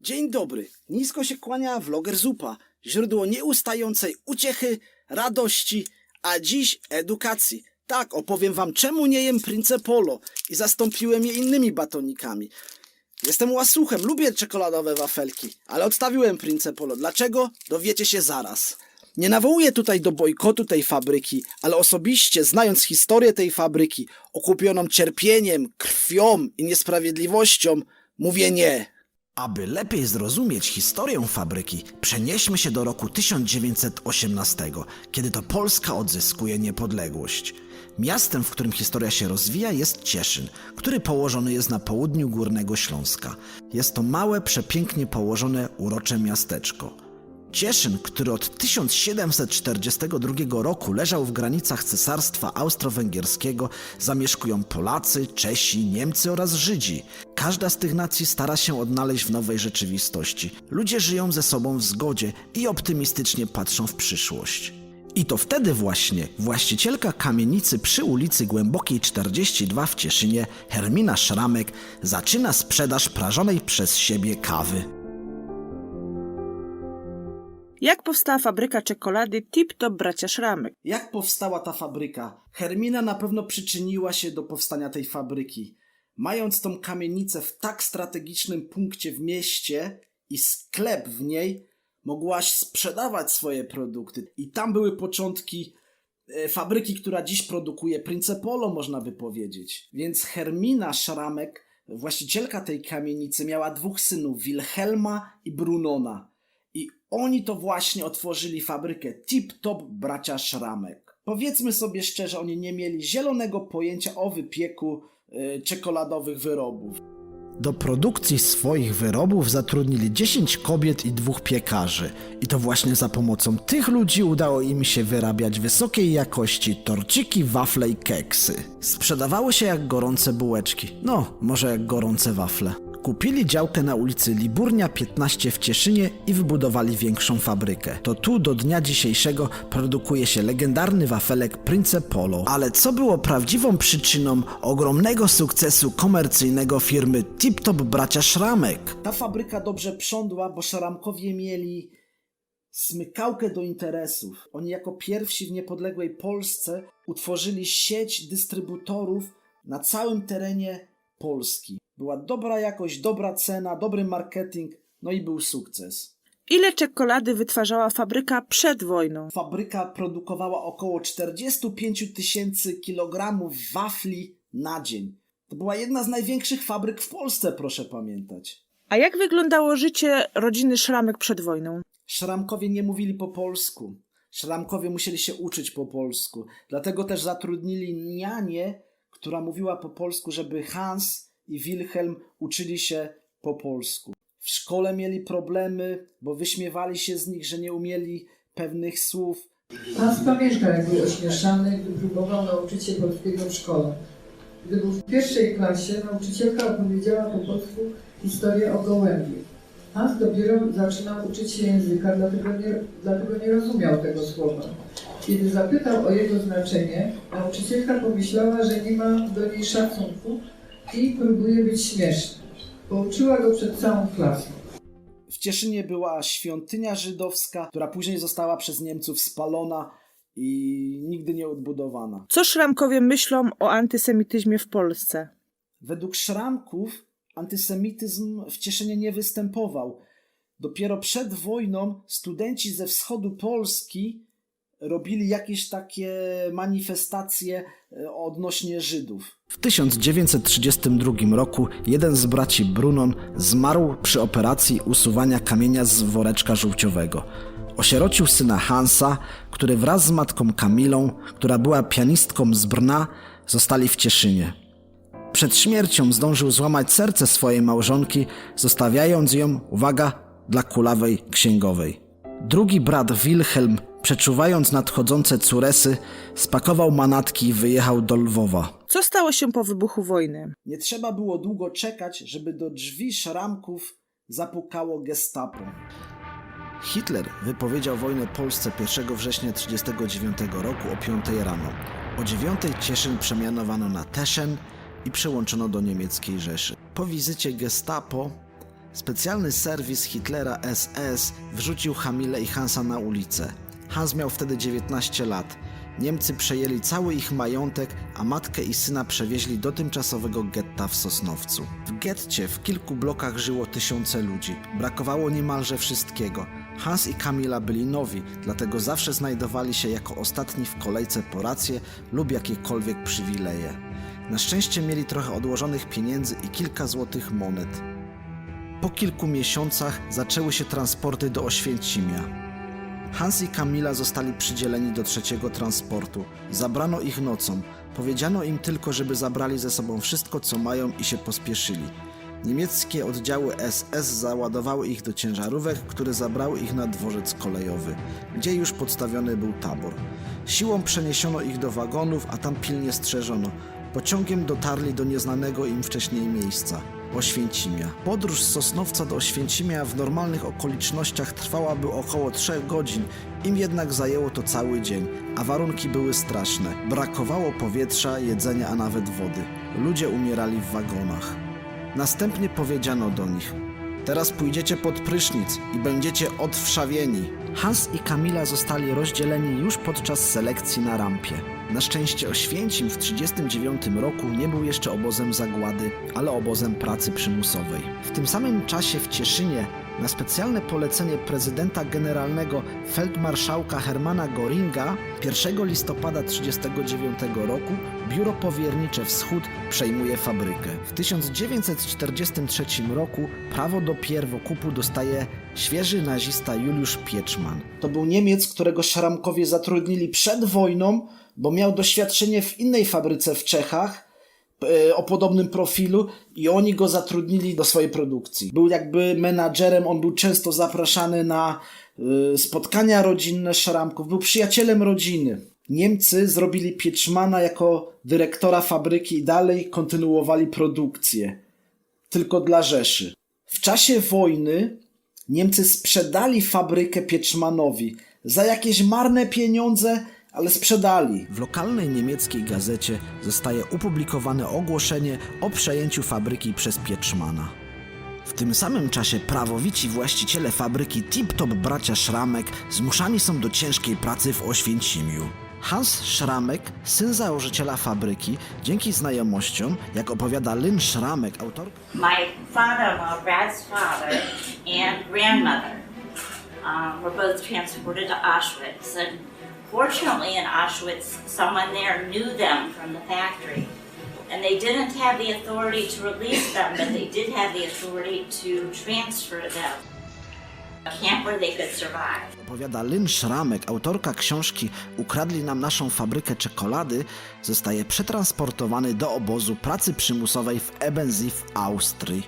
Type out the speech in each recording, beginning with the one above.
Dzień dobry, nisko się kłania vloger Zupa, źródło nieustającej uciechy, radości, a dziś edukacji. Tak, opowiem wam, czemu nie jem Prince Polo i zastąpiłem je innymi batonikami. Jestem łasuchem, lubię czekoladowe wafelki, ale odstawiłem Prince Polo. Dlaczego? Dowiecie się zaraz. Nie nawołuję tutaj do bojkotu tej fabryki, ale osobiście, znając historię tej fabryki, okupioną cierpieniem, krwią i niesprawiedliwością, mówię nie. Aby lepiej zrozumieć historię fabryki, przenieśmy się do roku 1918, kiedy to Polska odzyskuje niepodległość. Miastem, w którym historia się rozwija, jest Cieszyn, który położony jest na południu Górnego Śląska. Jest to małe, przepięknie położone, urocze miasteczko. Cieszyn, który od 1742 roku leżał w granicach Cesarstwa Austro-Węgierskiego, zamieszkują Polacy, Czesi, Niemcy oraz Żydzi. Każda z tych nacji stara się odnaleźć w nowej rzeczywistości. Ludzie żyją ze sobą w zgodzie i optymistycznie patrzą w przyszłość. I to wtedy właśnie właścicielka kamienicy przy ulicy Głębokiej 42 w Cieszynie, Hermina Szramek, zaczyna sprzedaż prażonej przez siebie kawy. Jak powstała fabryka czekolady Tip Top Bracia Szramek? Jak powstała ta fabryka? Hermina na pewno przyczyniła się do powstania tej fabryki. Mając tą kamienicę w tak strategicznym punkcie w mieście i sklep w niej, mogłaś sprzedawać swoje produkty. I tam były początki fabryki, która dziś produkuje Prince Polo, można by powiedzieć. Więc Hermina Szramek, właścicielka tej kamienicy, miała dwóch synów, Wilhelma i Brunona. I oni to właśnie otworzyli fabrykę Tip Top Bracia Szramek. Powiedzmy sobie szczerze, oni nie mieli zielonego pojęcia o wypieku czekoladowych wyrobów. Do produkcji swoich wyrobów zatrudnili 10 kobiet i 2 piekarzy. I to właśnie za pomocą tych ludzi udało im się wyrabiać wysokiej jakości torciki, wafle i keksy. Sprzedawały się jak gorące bułeczki. No, może jak gorące wafle. Kupili działkę na ulicy Liburnia 15 w Cieszynie i wybudowali większą fabrykę. To tu do dnia dzisiejszego produkuje się legendarny wafelek Prince Polo. Ale co było prawdziwą przyczyną ogromnego sukcesu komercyjnego firmy Tip Top Bracia Szramek? Ta fabryka dobrze prządła, bo Szramkowie mieli smykałkę do interesów. Oni jako pierwsi w niepodległej Polsce utworzyli sieć dystrybutorów na całym terenie Polski. Była dobra jakość, dobra cena, dobry marketing, no i był sukces. Ile czekolady wytwarzała fabryka przed wojną? Fabryka produkowała około 45 000 kilogramów wafli na dzień. To była jedna z największych fabryk w Polsce, proszę pamiętać. A jak wyglądało życie rodziny Szramek przed wojną? Szramkowie nie mówili po polsku. Szramkowie musieli się uczyć po polsku. Dlatego też zatrudnili nianię, która mówiła po polsku, żeby Hans i Wilhelm uczyli się po polsku. W szkole mieli problemy, bo wyśmiewali się z nich, że nie umieli pewnych słów. Hans pamięta, jak był ośmieszany, gdy próbował nauczyć się polskiego w szkole. Gdy był w pierwszej klasie, nauczycielka opowiedziała po polsku historię o gołębiu. Hans dopiero zaczynał uczyć się języka, dlatego nie rozumiał tego słowa. Kiedy zapytał o jego znaczenie, nauczycielka pomyślała, że nie ma do niej szacunku i próbuje być śmieszna. Pouczyła go przed całą klasą. W Cieszynie była świątynia żydowska, która później została przez Niemców spalona i nigdy nie odbudowana. Co Szramkowie myślą o antysemityzmie w Polsce? Według Szramków antysemityzm w Cieszynie nie występował. Dopiero przed wojną studenci ze wschodu Polski robili jakieś takie manifestacje odnośnie Żydów. W 1932 roku jeden z braci Brunon zmarł przy operacji usuwania kamienia z woreczka żółciowego. Osierocił syna Hansa, który wraz z matką Kamilą, która była pianistką z Brna, zostali w Cieszynie. Przed śmiercią zdążył złamać serce swojej małżonki, zostawiając ją, uwaga, dla kulawej księgowej. Drugi brat Wilhelm, przeczuwając nadchodzące curesy, spakował manatki i wyjechał do Lwowa. Co stało się po wybuchu wojny? Nie trzeba było długo czekać, żeby do drzwi Szramków zapukało gestapo. Hitler wypowiedział wojnę Polsce 1 września 1939 roku o 5 rano. O 9 Cieszyn przemianowano na Teschen i przyłączono do niemieckiej Rzeszy. Po wizycie gestapo Specjalny serwis Hitlera SS wrzucił Kamilę i Hansa na ulicę. Hans miał wtedy 19 lat. Niemcy przejęli cały ich majątek, a matkę i syna przewieźli do tymczasowego getta w Sosnowcu. W getcie w kilku blokach żyło tysiące ludzi. Brakowało niemalże wszystkiego. Hans i Kamila byli nowi, dlatego zawsze znajdowali się jako ostatni w kolejce po rację lub jakiekolwiek przywileje. Na szczęście mieli trochę odłożonych pieniędzy i kilka złotych monet. Po kilku miesiącach zaczęły się transporty do Oświęcimia. Hans i Kamila zostali przydzieleni do trzeciego transportu. Zabrano ich nocą. Powiedziano im tylko, żeby zabrali ze sobą wszystko, co mają i się pospieszyli. Niemieckie oddziały SS załadowały ich do ciężarówek, które zabrały ich na dworzec kolejowy, gdzie już podstawiony był tabor. Siłą przeniesiono ich do wagonów, a tam pilnie strzeżono. Pociągiem dotarli do nieznanego im wcześniej miejsca – Oświęcimia. Podróż z Sosnowca do Oświęcimia w normalnych okolicznościach trwałaby około 3 godzin, im jednak zajęło to cały dzień, a warunki były straszne. Brakowało powietrza, jedzenia, a nawet wody. Ludzie umierali w wagonach. Następnie powiedziano do nich: teraz pójdziecie pod prysznic i będziecie odwszawieni. Hans i Kamila zostali rozdzieleni już podczas selekcji na rampie. Na szczęście Oświęcim w 1939 roku nie był jeszcze obozem zagłady, ale obozem pracy przymusowej. W tym samym czasie w Cieszynie na specjalne polecenie prezydenta generalnego feldmarszałka Hermana Göringa 1 listopada 1939 roku Biuro Powiernicze Wschód przejmuje fabrykę. W 1943 roku prawo do pierwokupu dostaje świeży nazista Juliusz Pieczman. To był Niemiec, którego Szramkowie zatrudnili przed wojną, bo miał doświadczenie w innej fabryce w Czechach o podobnym profilu i oni go zatrudnili do swojej produkcji. Był jakby menadżerem, on był często zapraszany na spotkania rodzinne Szramków, był przyjacielem rodziny. Niemcy zrobili Pieczmana jako dyrektora fabryki i dalej kontynuowali produkcję, tylko dla Rzeszy. W czasie wojny Niemcy sprzedali fabrykę Pieczmanowi za jakieś marne pieniądze, ale sprzedali. W lokalnej niemieckiej gazecie zostaje opublikowane ogłoszenie o przejęciu fabryki przez Pieczmana. W tym samym czasie prawowici właściciele fabryki Tip-Top bracia Szramek zmuszani są do ciężkiej pracy w Oświęcimiu. Hans Szramek, syn założyciela fabryki, dzięki znajomościom, jak opowiada Lynn Szramek, autorka... My father-in-law, Brad's father, and grandmother were both transported to Auschwitz. And fortunately in Auschwitz, someone there knew them from the factory. And they didn't have the authority to release them, but they did have the authority to transfer them to a camp where they could survive. Opowiada Lynn Szramek, autorka książki Ukradli nam naszą fabrykę czekolady, zostaje przetransportowany do obozu pracy przymusowej w Ebensee w Austrii.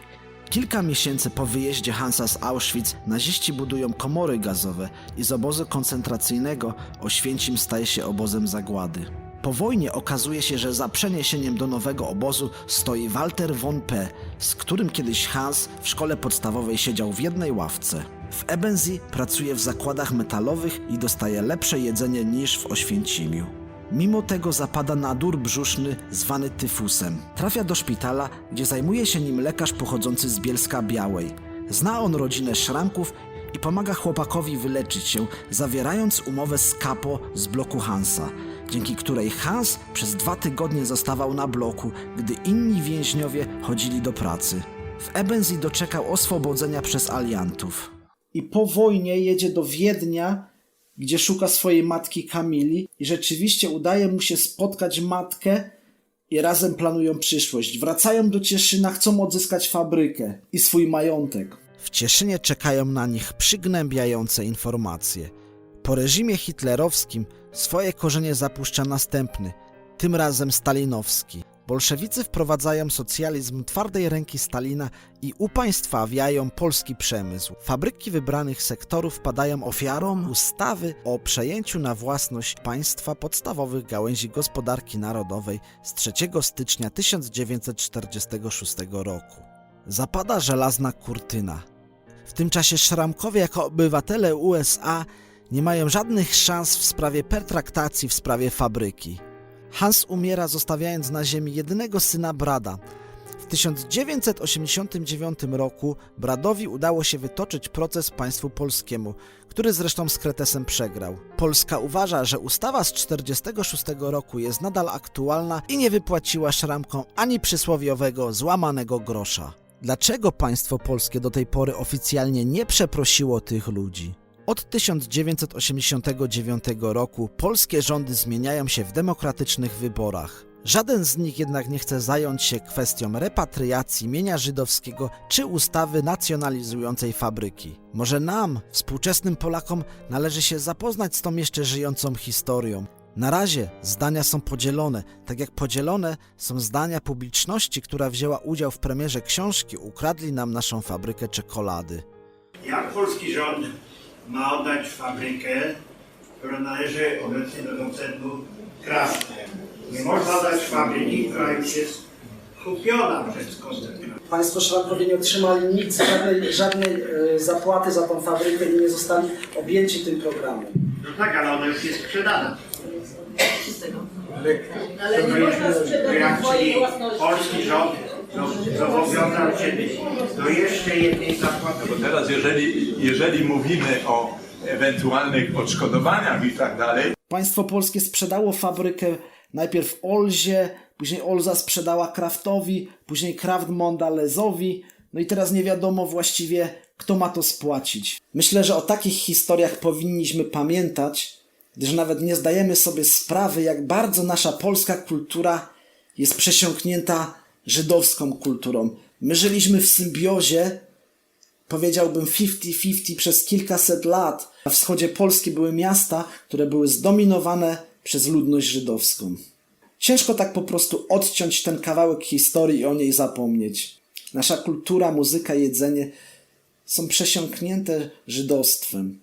Kilka miesięcy po wyjeździe Hansa z Auschwitz naziści budują komory gazowe i z obozu koncentracyjnego Oświęcim staje się obozem zagłady. Po wojnie okazuje się, że za przeniesieniem do nowego obozu stoi Walter von P., z którym kiedyś Hans w szkole podstawowej siedział w jednej ławce. W Ebensee pracuje w zakładach metalowych i dostaje lepsze jedzenie niż w Oświęcimiu. Mimo tego zapada na dur brzuszny zwany tyfusem. Trafia do szpitala, gdzie zajmuje się nim lekarz pochodzący z Bielska Białej. Zna on rodzinę Szramków i pomaga chłopakowi wyleczyć się, zawierając umowę z kapo z bloku Hansa, dzięki której Hans przez 2 tygodnie zostawał na bloku, gdy inni więźniowie chodzili do pracy. W Ebensee doczekał oswobodzenia przez aliantów. I po wojnie jedzie do Wiednia, gdzie szuka swojej matki Kamili i rzeczywiście udaje mu się spotkać matkę i razem planują przyszłość. Wracają do Cieszyna, chcą odzyskać fabrykę i swój majątek. W Cieszynie czekają na nich przygnębiające informacje. Po reżimie hitlerowskim swoje korzenie zapuszcza następny, tym razem stalinowski. Bolszewicy wprowadzają socjalizm twardej ręki Stalina i upaństwawiają polski przemysł. Fabryki wybranych sektorów padają ofiarą ustawy o przejęciu na własność państwa podstawowych gałęzi gospodarki narodowej z 3 stycznia 1946 roku. Zapada żelazna kurtyna. W tym czasie Szramkowie jako obywatele USA nie mają żadnych szans w sprawie pertraktacji w sprawie fabryki. Hans umiera, zostawiając na ziemi jedynego syna Brada. W 1989 roku Bradowi udało się wytoczyć proces państwu polskiemu, który zresztą z Kretesem przegrał. Polska uważa, że ustawa z 1946 roku jest nadal aktualna i nie wypłaciła Szramkom ani przysłowiowego złamanego grosza. Dlaczego państwo polskie do tej pory oficjalnie nie przeprosiło tych ludzi? Od 1989 roku polskie rządy zmieniają się w demokratycznych wyborach. Żaden z nich jednak nie chce zająć się kwestią repatriacji mienia żydowskiego czy ustawy nacjonalizującej fabryki. Może nam, współczesnym Polakom, należy się zapoznać z tą jeszcze żyjącą historią. Na razie zdania są podzielone, tak jak podzielone są zdania publiczności, która wzięła udział w premierze książki Ukradli nam naszą fabrykę czekolady. Jak polski rząd ma oddać fabrykę, która należy obecnie do koncernu Kraft? Nie można dać fabryki, która już jest kupiona przez koncern Kraft. Państwo Szramkowie nie otrzymali nic, żadnej zapłaty za tą fabrykę i nie zostali objęci tym programem. No tak, ale ona już jest sprzedana. Ale nie można sprzedać Jak swojej czyli własności. polski rząd zobowiązał się do jeszcze jednej zapłaty. Bo teraz jeżeli mówimy o ewentualnych odszkodowaniach i tak dalej, Państwo polskie sprzedało fabrykę najpierw Olzie, później Olza sprzedała Kraftowi, później Kraft Mondelēzowi, no i teraz nie wiadomo właściwie, kto ma to spłacić. Myślę, że o takich historiach powinniśmy pamiętać, gdyż nawet nie zdajemy sobie sprawy, jak bardzo nasza polska kultura jest przesiąknięta żydowską kulturą. My żyliśmy w symbiozie, powiedziałbym 50-50 przez kilkaset lat. Na wschodzie Polski były miasta, które były zdominowane przez ludność żydowską. Ciężko tak po prostu odciąć ten kawałek historii i o niej zapomnieć. Nasza kultura, muzyka, jedzenie są przesiąknięte żydostwem.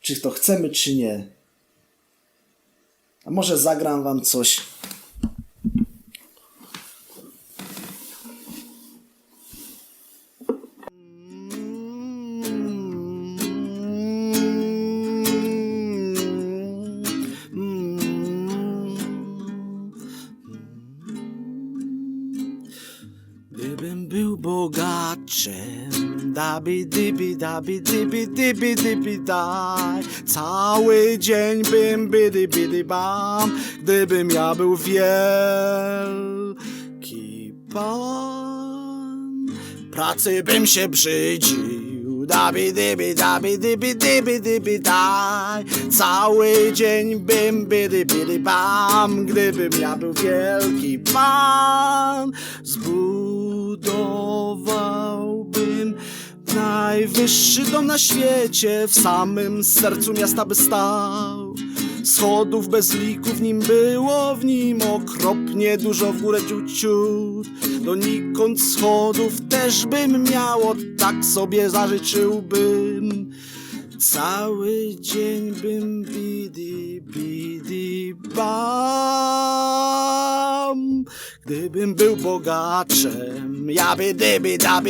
Czy to chcemy, czy nie. A może zagram wam coś. Gdybym był bogaczem, dabi daj, cały dzień bym bidy bam, gdybym ja był wielki pan, pracy bym się brzydził, dabi daj, cały dzień bym bidy bam, gdybym ja był wielki pan, zbudowałbym najwyższy dom na świecie, w samym sercu miasta by stał. Schodów bez liku w nim było, w nim okropnie dużo, w górę ciut. Donikąd schodów też bym miał, tak sobie zażyczyłbym. Cały dzień bym bidi bam, gdybym był bogaczem, ja by dyby da.